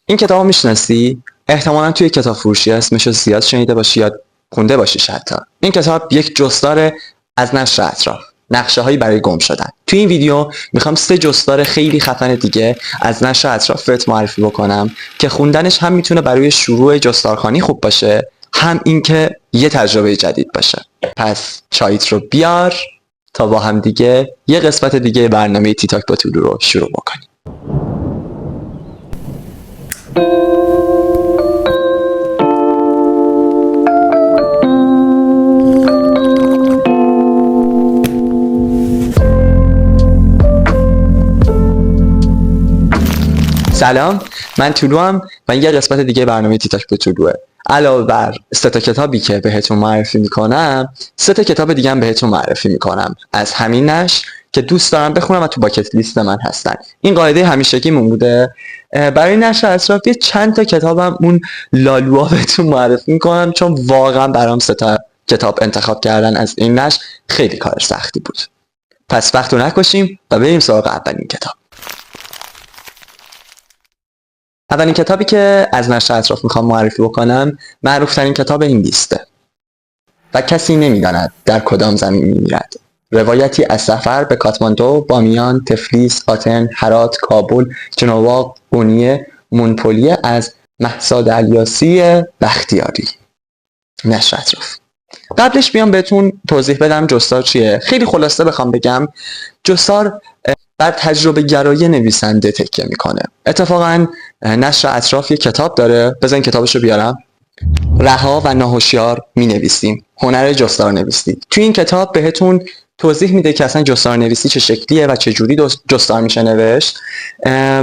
این کتاب میشناسی؟ احتمالاً توی کتاب فروشی اسمشو زیاد شنیده باشی یا خونده باشیش حتی. این کتاب یک جستار از نشر اطراف، نقشه‌هایی برای گم شدن. توی این ویدیو میخوام 3 جستار خیلی خفن دیگه از نشر اطراف بهت معرفی بکنم که خوندنش هم میتونه برای شروع جستارخوانی خوب باشه، هم اینکه یه تجربه جدید باشه. پس چاییت رو بیار تا با هم دیگه یه قسمت دیگه برنامه تیتاک با طولو رو شروع بکنیم. سلام، من طولوام و یه قسمت دیگه برنامه تیتاک با طولوه. علاوه بر 3 تا کتابی که بهتون معرفی میکنم، 3 تا کتاب دیگه هم بهتون معرفی میکنم از همین نشر که دوست دارم بخونم و تو باکت لیست من هستن. این قاعده همیشگیمون بوده. برای نشر اطرافی چند تا کتابم اون لالوها بهتون معرفی میکنم، چون واقعا برام 3 تا کتاب انتخاب کردن از این نشر خیلی کار سختی بود. پس وقت رو نکشیم و بریم سراغ اولین کتاب. اولین کتابی که از نشر اطراف میخوام معرفی بکنم معروفترین کتاب این لیسته و کسی نمیداند در کدام زمین میمیرد. روایتی از سفر به کاتماندو، بامیان، تفلیس، آتن، هرات، کابل، جنوا، قونیه، مونپلیه از مهسا الیاسی بختیاری. نشر اطراف. قبلش بیام بهتون توضیح بدم جستار چیه. خیلی خلاصه بخوام بگم، جستار بر تجربه گرایی نویسنده تکیه میکنه. اتفاقا نشر اطراف یک کتاب داره، بزن کتابشو بیارم. رها و ناهوشیار می نویسیم، هنر جستار نویسی. توی این کتاب بهتون توضیح میده که اصلا جستار نویسی چه شکلیه و چه جوری جستار میشه نوشت.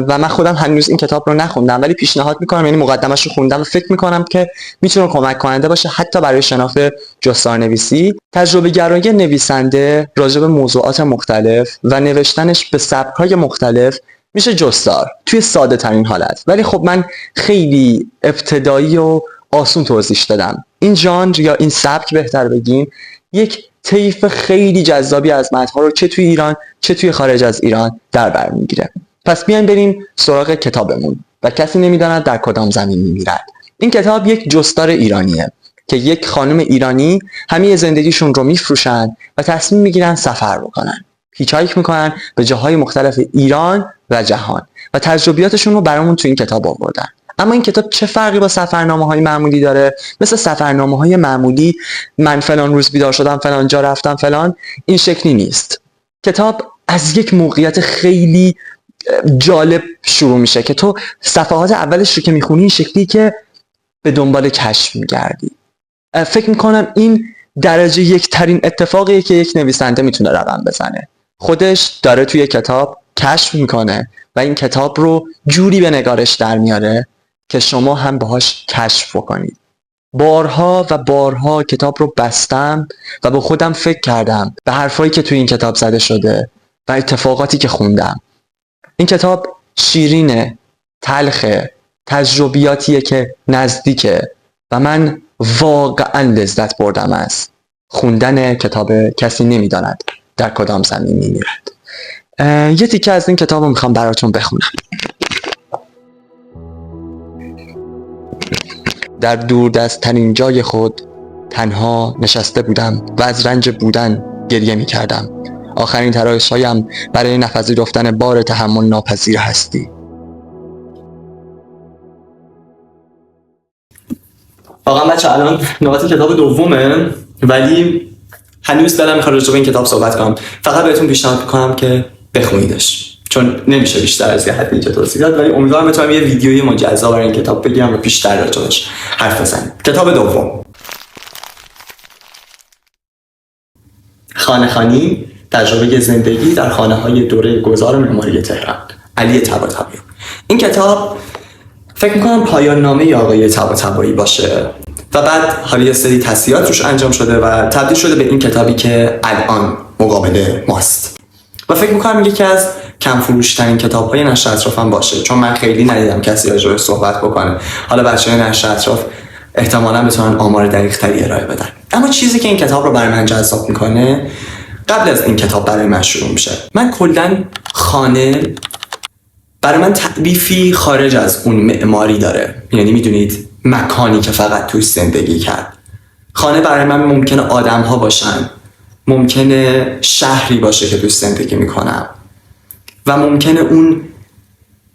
و من خودم هنوز این کتاب رو نخوندم، ولی پیشنهاد میکنم، یعنی مقدمش رو خوندم و فکر میکنم که میتونه کمک کننده باشه حتی برای شناخت جستار نویسی. تجربه گرایی نویسنده راجع به موضوعات مختلف و نوشتنش به سبک‌های مختلف میشه جستار توی ساده ترین حالت. ولی خب من خیلی ابتدایی و آسون توضیح دادم. این ژانر یا این سبک بهتر بگیم یک طیف خیلی جذابی از متن‌ها رو چه توی ایران چه توی خارج از ایران در بر میگیره. پس بیاین بریم سراغ کتابمون و کسی نمیداند در کدام زمین میمیرد. این کتاب یک جستار ایرانیه که یک خانم ایرانی همه زندگیشون رو میفروشن و تصمیم میگیرن سفر بکنن، هیچ‌هایک میکنن به جاهای مختلف ایران و جهان و تجربیاتشون رو برامون تو این کتاب آوردن. اما این کتاب چه فرقی با سفرنامه‌های معمولی داره؟ مثل سفرنامه‌های معمولی من فلان روز بیدار شدم، فلان جا رفتم، فلان، این شکلی نیست. کتاب از یک موقعیت خیلی جالب شروع میشه که تو صفحات اولش رو که میخونی این شکلی که به دنبال کشف میگردی. فکر میکنم این درجه یک ترین اتفاقیه که یک نویسنده میتونه رقم بزنه. خودش داره توی کتاب کشف میکنه و این کتاب رو جوری به نگارش در میاره که شما هم باهاش کشف بکنید. بارها و بارها کتاب رو بستم و با خودم فکر کردم به حرفایی که توی این کتاب زده شده و اتفاقاتی که خوندم. این کتاب شیرینه، تلخه، تجربیاتیه که نزدیکه و من واقعا لذت بردم از خوندن کتاب کسی نمیداند در کدام زمین میمیرد. یه تیکه از این کتاب رو میخوام براتون بخونم. در دوردست‌ترین جای خود تنها نشسته بودم و از رنج بودن گریه میکردم. آخرین تراش‌هایم برای نپذیرفتن بار تحمل ناپذیر هستی. واقعا بچه الان نوبت کتاب دومه، ولی هنوز دلم میخواد راجع به این کتاب صحبت کنم. فقط بهتون پیشنهاد میکنم که بخونیدش، چون نمیشه بیشتر از یه حد اینجا توضیح داد، ولی امیدوارم بتونم یه ویدیوی مجزا برای این کتاب بگیرم و بیشتر راجعش حرف بزنیم. کتاب دوم، خانه‌خوانی، تجربه زندگی در خانه‌های دوره گذار معماری تهران، علی طباطبایی. این کتاب فکر میکنم پایان نامه آقای طباطبایی باشه و بعد حالا یه سری تصحیحات روش انجام شده و تبدیل شده به این کتابی که الان مقابل ماست و فکر میکنم یکی از کم فروشترین کتاب‌های نشر اطرافم باشه، چون من خیلی ندیدم کسی راجعش صحبت بکنه. حالا بچه‌های نشر اطراف احتمالاً بتونن آمار دقیق‌تری ارائه بدن. اما چیزی که این کتاب رو برای من جذاب میکنه، قبل از این کتاب برای من شروع میشه. من کلاً خانه برای من تعریفی خارج از اون معماری داره. یعنی میدونید مکانی که فقط توش زندگی کرد. خانه برای من ممکنه آدم ها باشن، ممکنه شهری باشه که توش زندگی میکنم و ممکنه اون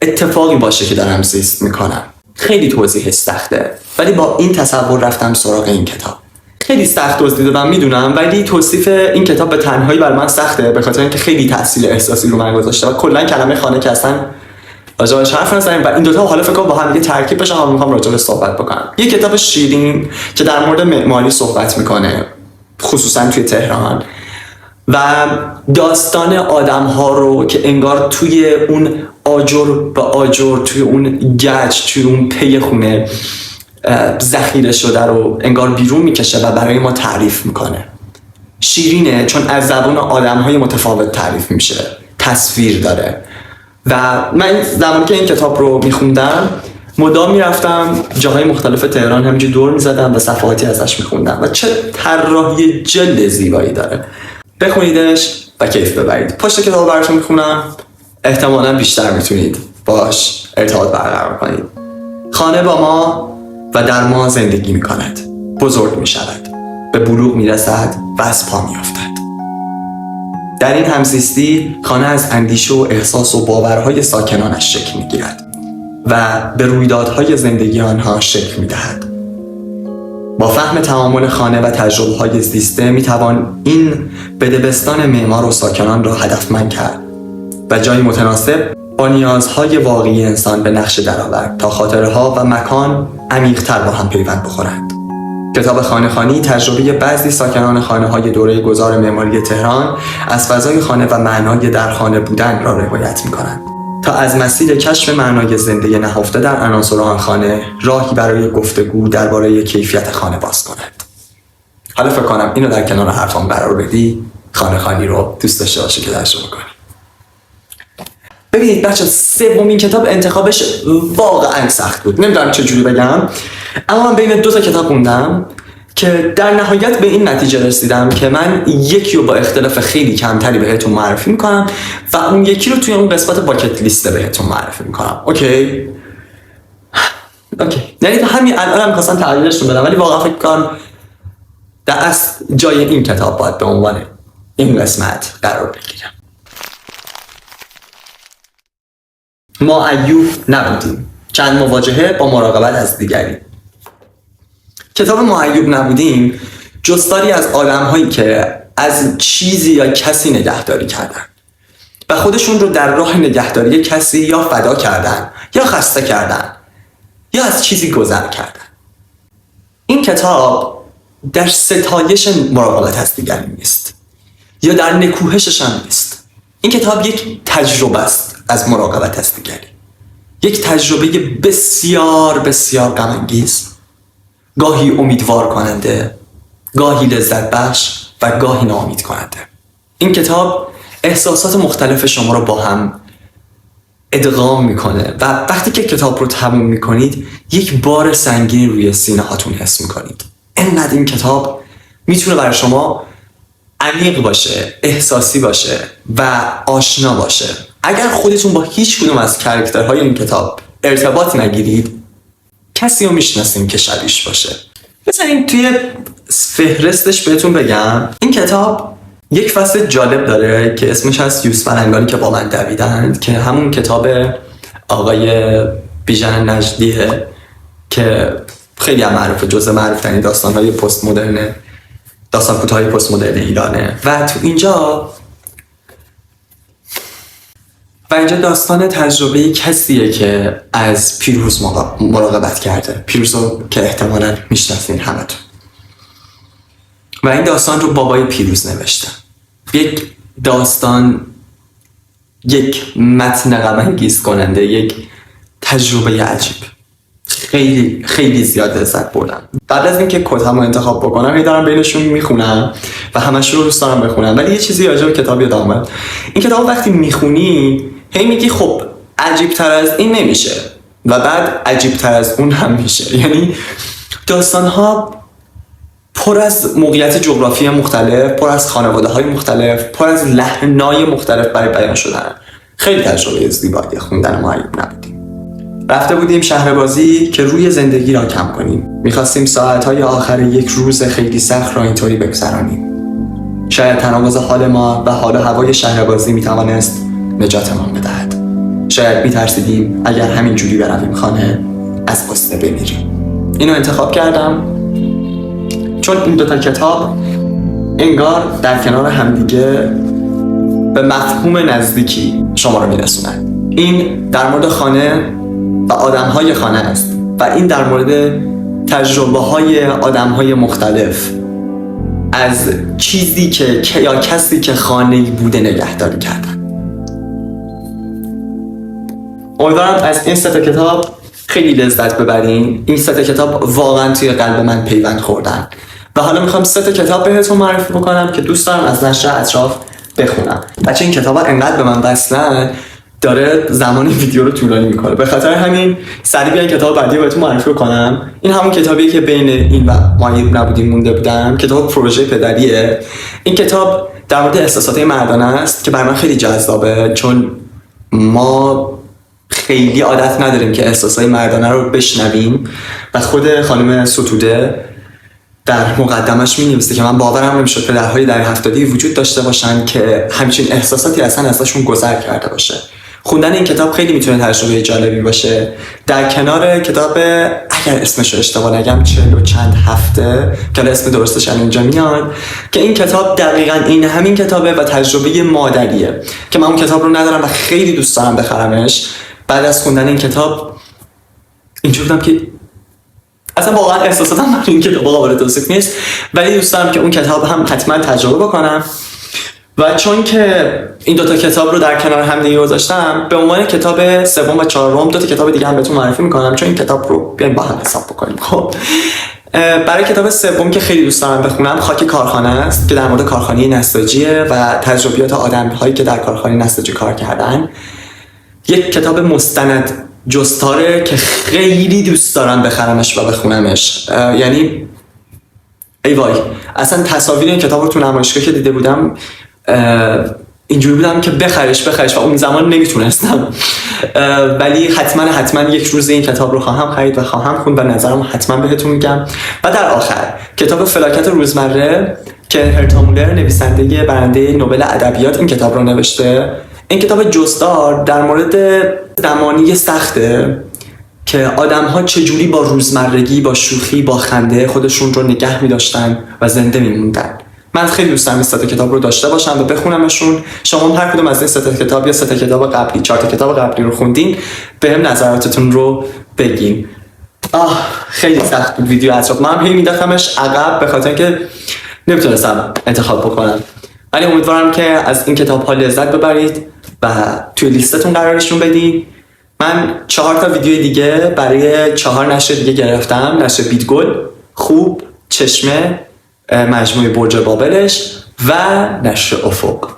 اتفاقی باشه که دارم زیست میکنم. خیلی توضیحش سخته، ولی با این تصور رفتم سراغ این کتاب. خیلی سخت توضیح دادم میدونم، ولی توصیف این کتاب به تنهایی بر من سخته، به خاطر اینکه خیلی تاثیر احساسی رو من گذاشته و کلا کلمه خانه که اصلا راجعش حرف نزنیم و این دوتا حالا فکر کنم با هم دیگه ترکیب بشن و میخوام راجعش صحبت بکنم. یه کتاب شیرین که در مورد معماری صحبت میکنه، خصوصا توی تهران، و داستان آدم ها رو که انگار توی اون آجر به آجر، توی اون گچ، توی اون پی خونه ذخیره شده رو انگار بیرون میکشه و برای ما تعریف میکنه. شیرینه چون از زبان آدم های متفاوت تعریف میشه، تصویر داره. و من زمانی که این کتاب رو میخوندم مدام میرفتم جاهای مختلف تهران همینجوری دور میزدم و صفحاتی ازش میخوندم و چه طراحی جلد زیبایی داره. بخونیدش و کیف ببرید. پشت کتاب براتون میخونم، احتمالاً بیشتر میتونید باش ارتباط برقرار کنید. خانه با ما و در ما زندگی میکند، بزرگ میشود، به بلوغ میرسد و از پا میافتد. در این همزیستی خانه از اندیشه و احساس و باورهای ساکنانش شکل میگیرد و به رویدادهای زندگی آنها شکل میدهد. با فهم تعامل خانه و تجربه‌های زیسته میتوان این بدبستان معمار و ساکنان را هدفمند کرد و جایی متناسب با نیازهای واقعی انسان به نقش درآورد تا خاطرها و مکان عمیق‌تر با هم پیوند بخورند. کتاب خانه خانی تجربه بعضی ساکنان خانه‌های دوره گذار معماری تهران از فضای خانه و معنای در خانه بودن را روایت می‌کنند تا از مسیر کشف معنای زنده نهفته در عناصر آن خانه راهی برای گفتگو درباره کیفیت خانه باز کند. حالا فکر کنم اینو در کنار حرفام قرار بدی، خانه خانی رو دوست داشته باشی که تجربه کنی. ببینید بچه، سومین کتاب انتخابش واقعا سخت بود. نمیدونم چجوری بگم، اما من بین دو تا کتاب خوندم که در نهایت به این نتیجه رسیدم که من یکی رو با اختلاف خیلی کمتری بهتون معرفی میکنم و اون یکی رو توی اون قسمت باکت لیست بهتون معرفی میکنم. اوکی؟ یعنی همین الان هم می‌خواستم تغییرشون بدم، ولی واقعا فکر کنم در اصل جای این کتاب باید به عنوان این قسمت قرار بگیرم. ما ایوب نبودیم، چند مواجهه با مراقبت از دیگری. کتاب ما ایوب نبودیم جستاری از آدم‌هایی که از چیزی یا کسی نگهداری کردن و خودشون رو در راه نگهداری کسی یا فدا کردن یا خسته کردن یا از چیزی گذر کردن. این کتاب در ستایش مراقبت از دیگری نیست یا در نکوهشش هم نیست. این کتاب یک تجربه است از مراقبت از دیگری، یک تجربه بسیار بسیار غم انگیز، گاهی امیدوار کننده، گاهی لذت بخش و گاهی ناامید کننده. این کتاب احساسات مختلف شما رو با هم ادغام میکنه و وقتی که کتاب رو تموم میکنید یک بار سنگین روی سینه هاتون حس میکنید. انقدر این کتاب میتونه برای شما عمیق باشه، احساسی باشه و آشنا باشه. اگر خودتون با هیچ کدوم از کاراکترهای این کتاب ارتباط نگیرید، کسی رو میشناسین که شبیهش باشه. بذارین توی فهرستش بهتون بگم، این کتاب یک فصل جالب داره که اسمش هست یوسف انگاری که با من دویدند، که همون کتاب آقای بیژن نجدیه که خیلی هم معروفه، جزء معروف ترین داستان‌های پست مدرن، داستان کوتاهای پست مدرن ایرانه. و تو اینجا داستان تجربه کسیه که از پیروز مراقبت کرده. پیروزو که احتمالاً میشناسین همتون. و این داستان رو بابای پیروز نوشته. یک داستان، یک متن غم انگیز کننده، یک تجربه عجیب. خیلی خیلی زیاد لذت بردم. بعد از اینکه کتابو انتخاب بکنم دارم بینشون میخونم و همش رو دوست دارم بخونم، ولی یه چیزی راجع به کتاب یادم اومد. این کتاب وقتی میخونی هی میگی خب عجیب تر از این نمیشه و بعد عجیب تر از اون هم میشه. یعنی داستان‌ها پر از موقعیت جغرافی مختلف، پر از خانواده های مختلف، پر از لحنای مختلف برای بیان شدن خیلی تجربه زیبایی خوندن معیوب نبودیم. رفته بودیم شهر بازی که روی زندگی را کم کنیم. میخواستیم ساعتهای آخر یک روز خیلی سخت را اینطوری بگذرانیم. شاید تناقض حال ما و حال و هوای شهر بازی میتوانست نجاتمان بدهد. شاید میترسیدیم اگر همینجوری برویم خانه از غصه بمیریم. اینو انتخاب کردم چون این دوتا کتاب انگار در کنار همدیگه به مفهوم نزدیکی شما رو میرسونن. این در مورد خانه و آدم‌های خانه است و این در مورد تجربه‌های آدم‌های مختلف از چیزی که یا کسی که خانه‌ای بوده نگهداری کردن. امیدوارم از این سه کتاب خیلی لذت ببرین. این سه کتاب واقعا توی قلب من پیوند خوردن و حالا میخوام سه کتاب بهتون معرفی بکنم که دوست دارم از نشر اطراف بخونم. بچه این کتابا انقدر به من وصلن داره زمان ویدیو رو طولانی میکنه، به خاطر همین سریع بیان کتاب بعدی بهتون معرفی کنم. این همون کتابیه که بین این و معیوب نبودیم مونده بودم، کتاب پروژه پدریه. این کتاب در مورد احساسات مردانه است که برای من خیلی جذابه، چون ما خیلی عادت نداریم که احساسات مردانه رو بشنویم و خود خانم ستوده در مقدمش می‌نویسه که من باورم نمی‌شد پدرهای در 70 وجود داشته باشن که همچین احساساتی اصلا ازشون گذر کرده باشه. خوندن این کتاب خیلی میتونه تجربه جالبی باشه. در کنار کتاب اگر اسمش رو اشتباه نگم 40 و چند هفته که اسم درستش اینجا میاد، که این کتاب دقیقاً این همین کتابه و تجربه مادریه که من اون کتاب رو ندارم و خیلی دوست دارم بخرمش. بعد از خوندن این کتاب اینجوری بودم که اصلا واقعا احساساتم من این کتاب قابل توصیف نیست، ولی دوست دارم که اون کتاب هم حتما تجربه بکنم. و چون که این دوتا کتاب رو در کنار هم دیگه گذاشتم، به عنوان کتاب سوم و چهارم دوتا کتاب دیگه هم بهتون معرفی میکنم، چون این کتاب رو بیاین با هم حساب بکنیم. خب برای کتاب سوم که خیلی دوست دارم بخونم خاک کارخانه است که در مورد کارخانه نساجیه و تجربیات آدم‌هایی که در کارخانه نساجی کار کردن. یک کتاب مستند جستاره که خیلی دوست دارم بخرمش و بخونمش. یعنی ای وای، اصلا تصاویر این کتاب رو تو نمایشگاه که دیده بودم اینجوری بودم که بخرش و اون زمان نمیتونستم، ولی حتما یک روز این کتاب رو خواهم خرید و خواهم خوند و نظرم حتما بهتون میگم. و در آخر کتاب فلاکت روزمره که هرتا مولر نویسنده برنده نوبل ادبیات این کتاب رو نوشته. این کتاب جستار در مورد زمانی سخته که آدم‌ها چجوری با روزمرگی، با شوخی، با خنده خودشون رو نگه می‌داشتن و زنده می‌موندن. من خیلی دوست دارم این سه کتاب رو داشته باشم و بخونمشون. شما هر کدوم از این سه کتاب یا سه کتاب قبلی، 4 کتاب قبلی رو خوندین، بهم نظراتتون رو بگین. خیلی سخت بود ویدیو اطراف. من می‌داختمش عقب به خاطر اینکه نمیتونستم انتخاب بکنم. ولی امیدوارم که از این کتاب‌ها لذت ببرید و توی لیستتون قرارشون بدین. من 4 ویدیو دیگه برای 4 نشر دیگه گرفتم. نشر بیتگل، خوب، چشمه، مجموعه برج بابلش و نشر افق.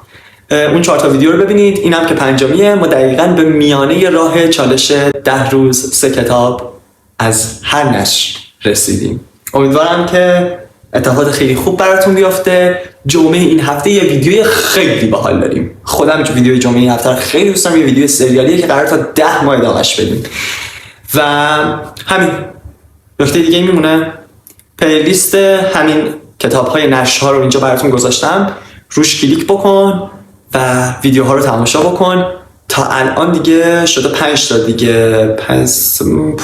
اون 4 ویدیو رو ببینید. اینم که 5میه. ما دقیقاً به میانه راه چالش 10 روز 3 کتاب از هر نشر رسیدیم. امیدوارم که اتفاقات خیلی خوب براتون بیفته. جمعه این هفته یه ویدیوی خیلی باحال داریم. خودم جو ویدیوی جمعه این هفته خیلی دوست دارم. یه ویدیو سریالیه که قرار تا 10 ماه ادامهش بدیم. و همین نکته دیگه میمونه، پلیلیست همین کتاب‌های نشرها رو اینجا براتون گذاشتم. روش کلیک بکن و ویدیوها رو تماشا بکن. تا الان دیگه شده 5 تا دیگه،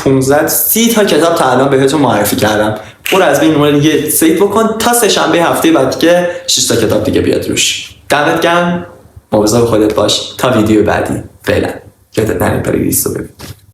15 30 تا کتاب تا الان بهتون معرفی کردم. برو از بین اون دیگه سیو بکن تا سه شنبه هفته بعد که 6 تا کتاب دیگه بیاد روش. دمت گرم، مواظب خودت باش. تا ویدیو بعدی فعلا یادت نره پلیلیست رو ببین.